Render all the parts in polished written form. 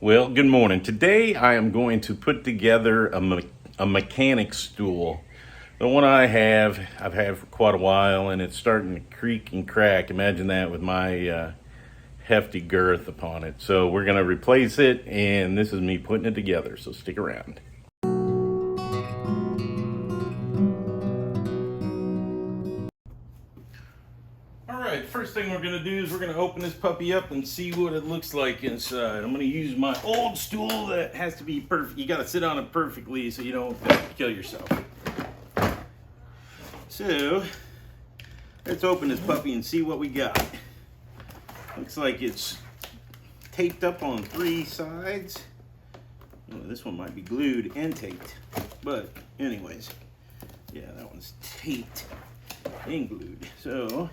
Well, good morning. Today I am going to put together a mechanic stool. The one I've had for quite a while, and it's starting to creak and crack. Imagine that with my hefty girth upon it. So we're going to replace it, and this is me putting it together, so stick around. Alright, first thing we're going to do is we're going to open this puppy up and see what it looks like inside. I'm going to use my old stool that has to be perfect. You got to sit on it perfectly so you don't kill yourself. So, let's open this puppy and see what we got. Looks like it's taped up on 3 sides. Oh, this one might be glued and taped. But anyways, yeah, that one's taped and glued. So,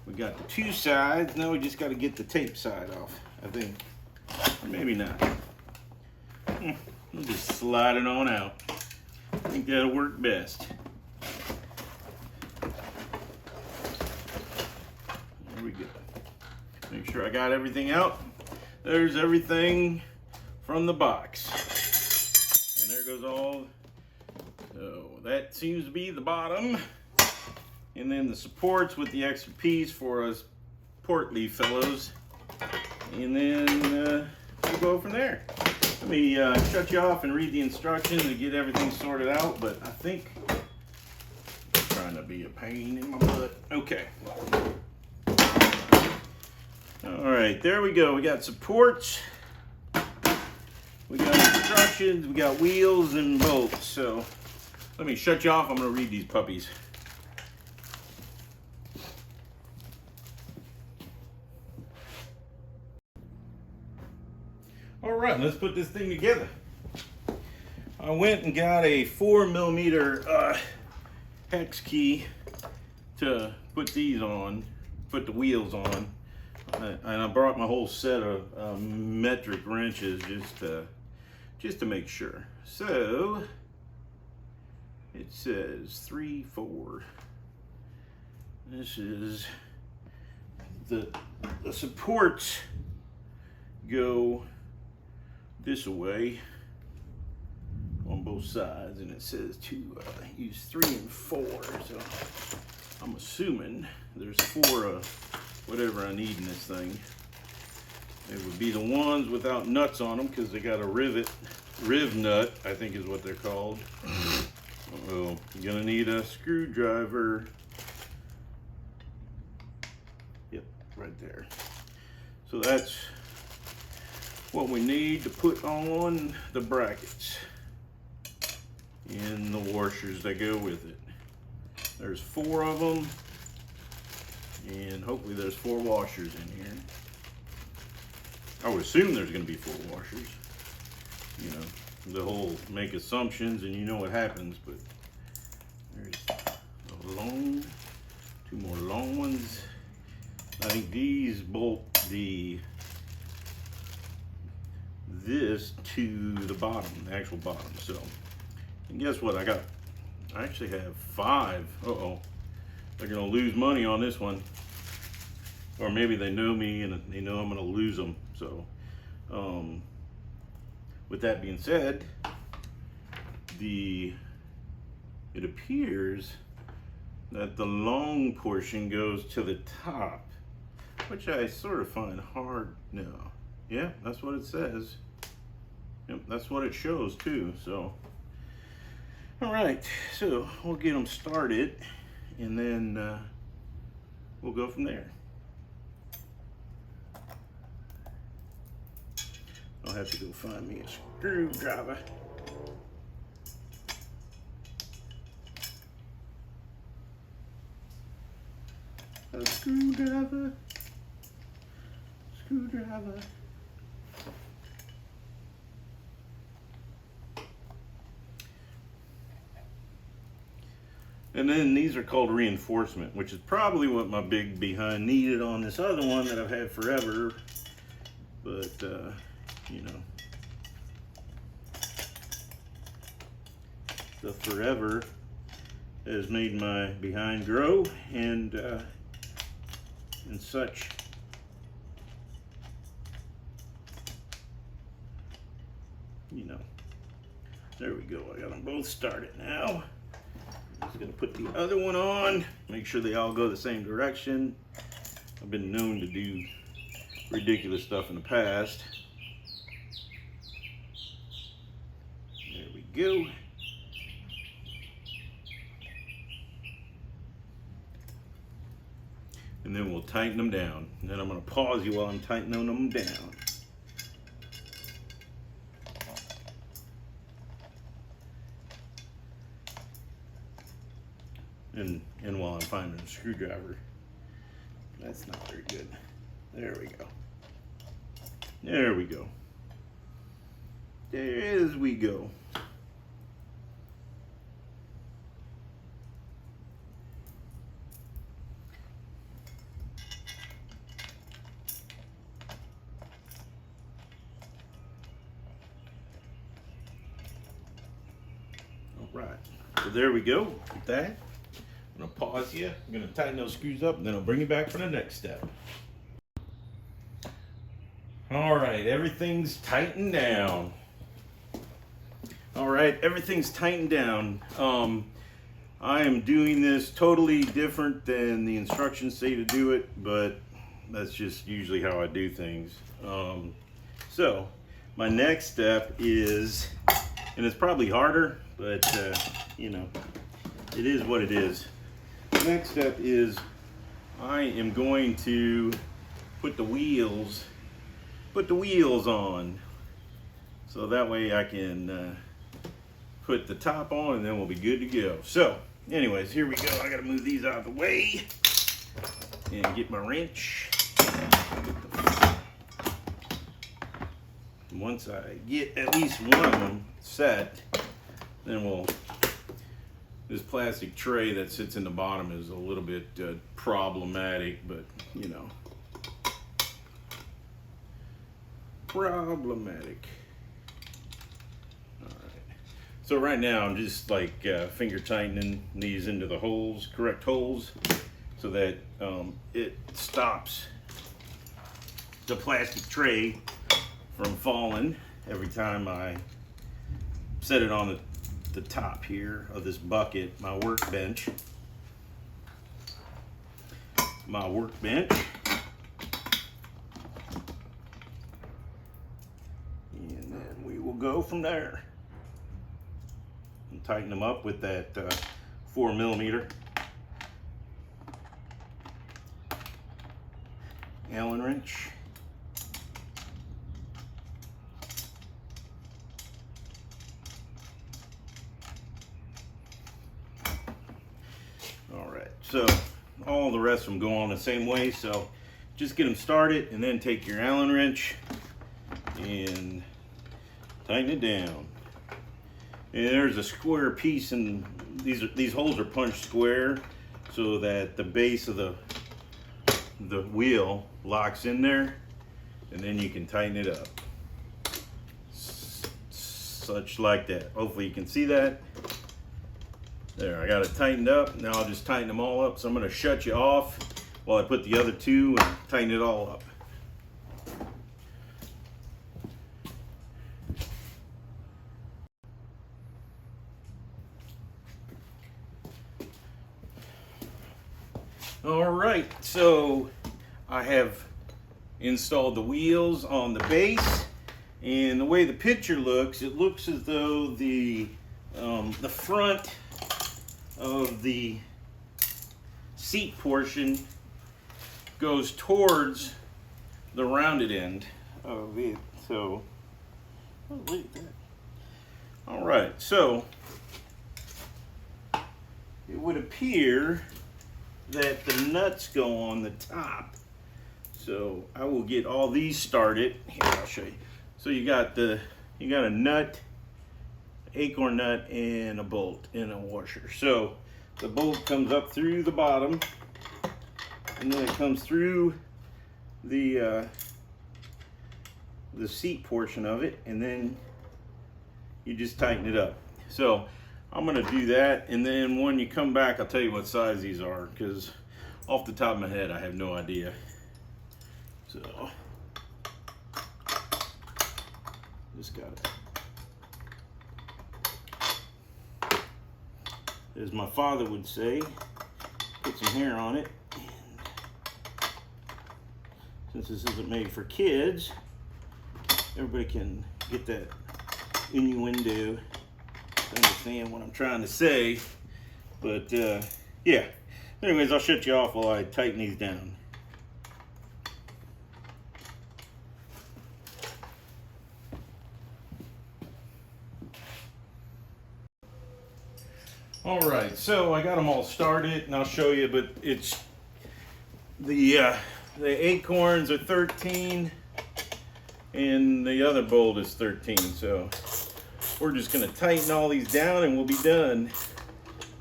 we got the 2 sides. Now we just got to get the tape side off, I think. Or maybe not. We'll just slide it on out. I think that'll work best. There we go. Make sure I got everything out. There's everything from the box. And there goes all. So that seems to be the bottom. And then the supports with the extra piece for us portly fellows. And then we'll go from there. Let me shut you off and read the instructions and get everything sorted out, but I think I'm trying to be a pain in my butt. Okay. All right, there we go. We got supports, we got instructions, we got wheels and bolts. So let me shut you off. I'm gonna read these puppies. All right, let's put this thing together. I went and got a 4mm hex key to put these on, put the wheels on, and I brought my whole set of metric wrenches just to make sure. So it says 3, 4. This is the supports go this way on both sides, and it says to use 3 and 4. So I'm assuming there's 4 whatever I need in this thing. It would be the ones without nuts on them because they got a riv nut, I think is what they're called. Uh-oh, you're gonna need a screwdriver. Yep, right there. So that's what we need to put on the brackets and the washers that go with it. There's 4 of them, and hopefully there's 4 washers in here. I would assume there's going to be 4 washers. You know, the whole make assumptions and you know what happens, but there's a long, 2 more long ones. I think these bolt this to the bottom, the actual bottom. So, and guess what? I actually have 5. Uh-oh, they're gonna lose money on this one, or maybe they know me and they know I'm gonna lose them. So, with that being said, it appears that the long portion goes to the top, which I sort of find hard. No, yeah, that's what it says. Yep, that's what it shows too. So, all right, so we'll get them started, and then we'll go from there. I'll have to go find me a screwdriver. A screwdriver. Screwdriver. And then these are called reinforcement, which is probably what my big behind needed on this other one that I've had forever. But, you know, the forever has made my behind grow and such. you know. There we go. I got them both started now. Just gonna put the other one on. Make sure they all go the same direction. I've been known to do ridiculous stuff in the past. There we go. And then we'll tighten them down. And then I'm gonna pause you while I'm tightening them down. And while I'm finding a screwdriver. That's not very good. There we go. There we go. There we go. All right. So there we go with that. I'm gonna pause you. I'm gonna tighten those screws up, and then I'll bring you back for the next step. All right, everything's tightened down. All right, everything's tightened down. I am doing this totally different than the instructions say to do it, but that's just usually how I do things. So my next step is, and it's probably harder, but you know, it is what it is. The next step is I am going to put the wheels on, so that way I can put the top on, and then we'll be good to go. So anyways, here we go. I gotta move these out of the way and get my wrench. Once I get at least one of them set, then this plastic tray that sits in the bottom is a little bit problematic, but you know, problematic. All right. So right now I'm just like finger tightening these into the holes, correct holes, so that it stops the plastic tray from falling every time I set it on the top here of this bucket, my workbench. And then we will go from there and tighten them up with that 4mm Allen wrench. All right, so all the rest of them go on the same way, so just get them started and then take your Allen wrench and tighten it down. And there's a square piece, and these holes are punched square so that the base of the wheel locks in there, and then you can tighten it up. Such like that. Hopefully you can see that. There, I got it tightened up. Now I'll just tighten them all up. So I'm going to shut you off while I put the other two and tighten it all up. All right, so I have installed the wheels on the base, and the way the picture looks, it looks as though the front of the seat portion goes towards the rounded end of it. So, oh, look at that. All right, so it would appear that the nuts go on the top. So I will get all these started. Here, I'll show you. So you got a nut, acorn nut, and a bolt and a washer. So the bolt comes up through the bottom, and then it comes through the seat portion of it, and then you just tighten it up. So I'm gonna do that, and then when you come back, I'll tell you what size these are, because off the top of my head, I have no idea. So just gotta as my father would say, put some hair on it. And since this isn't made for kids, everybody can get that innuendo to understand what I'm trying to say. But yeah, anyways, I'll shut you off while I tighten these down. All right, so I got them all started, and I'll show you. But it's the acorns are 13, and the other bolt is 13. So we're just gonna tighten all these down, and we'll be done.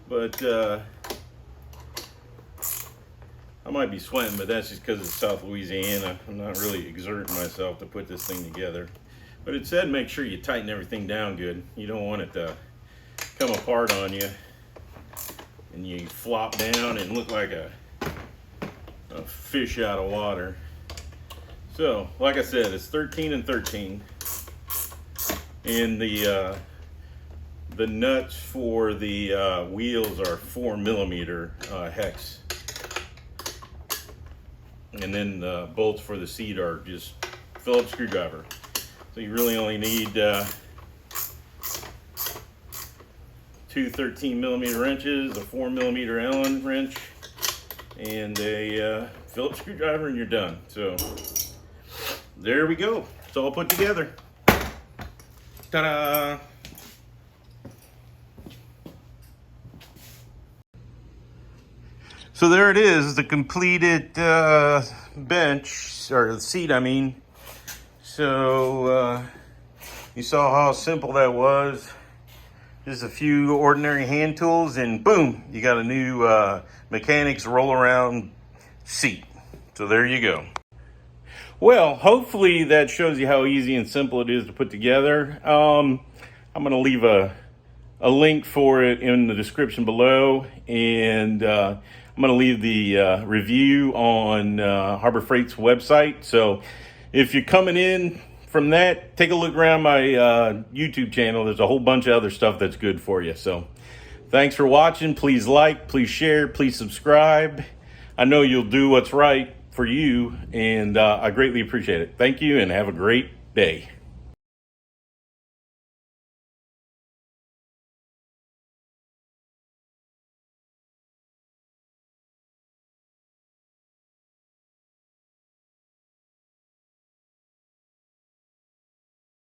But I might be sweating, but that's just because it's South Louisiana. I'm not really exerting myself to put this thing together. But it said make sure you tighten everything down good. You don't want it to come apart on you and you flop down and look like a fish out of water. So, like I said, it's 13 and 13. And the nuts for the wheels are 4mm hex. And then the bolts for the seat are just Phillips screwdriver. So you really only need two 13mm wrenches, a 4mm Allen wrench, and a Phillips screwdriver, and you're done. So there we go. It's all put together. Ta-da! So there it is, the completed bench, or seat, I mean. So you saw how simple that was. Just a few ordinary hand tools, and boom, you got a new mechanics roll around seat. So there you go. Well, hopefully that shows you how easy and simple it is to put together. I'm gonna leave a link for it in the description below, and I'm gonna leave the review on Harbor Freight's website. So if you're coming in from that, take a look around my YouTube channel. There's a whole bunch of other stuff that's good for you. So thanks for watching. Please like, please share, please subscribe. I know you'll do what's right for you, and I greatly appreciate it. Thank you, and have a great day.